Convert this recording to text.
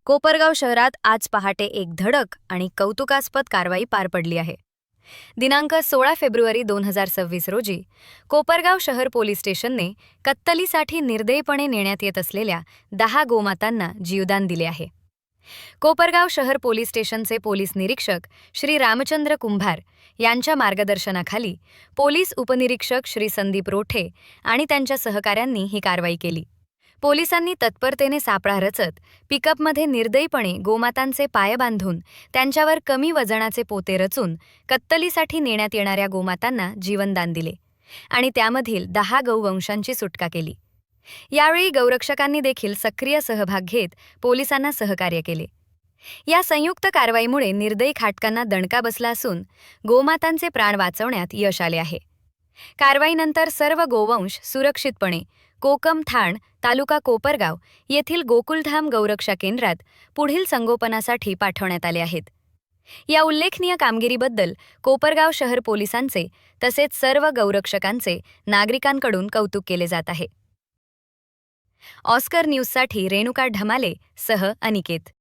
कोपरगाव शहरात आज पहाटे एक धडक आणि कौतुकास्पद कारवाई पार पडली आहे. दिनांक 16 फेब्रुवारी 2026 रोजी कोपरगाव शहर पोलीस स्टेशनने कत्तलीसाठी निर्दयीपणे नेण्यात येत असलेल्या 10 गोमातांना जीवदान दिले आहे. कोपरगाव शहर पोलीस स्टेशनचे पोलीस निरीक्षक श्री रामचंद्र कुंभार यांच्या मार्गदर्शनाखाली पोलीस उपनिरीक्षक श्री संदीप रोठे आणि त्यांच्या सहकाऱ्यांनी ही कारवाई केली. पोलिसांनी तत्परतेने सापळा रचत पिकअपमध्ये निर्दयीपणे गोमातांचे पाय बांधून त्यांच्यावर कमी वजनाचे पोते रचून कत्तलीसाठी नेण्यात येणाऱ्या गोमातांना जीवनदान दिले आणि त्यामधील 10 गौवंशांची सुटका केली. यावेळी गौरक्षकांनी देखील सक्रिय सहभाग घेत पोलिसांना सहकार्य केले. या संयुक्त कारवाईमुळे निर्दयी खाटकांना दणका बसला असून गोमातांचे प्राण वाचवण्यात यश आले आहे. कारवाईनंतर सर्व गोवंश सुरक्षितपणे कोकम थाण तालुका कोपरगाव येथील गोकुलधाम गौरक्षा केंद्रात पुढील संगोपनासाठी पाठवण्यात आले आहेत. या उल्लेखनीय कामगिरीबद्दल कोपरगाव शहर पोलिसांचे तसेच सर्व गौरक्षकांचे नागरिकांकडून कौतुक केले जात आहे. ऑस्कर न्यूजसाठी रेणुका ढमाले सह अनिकेत.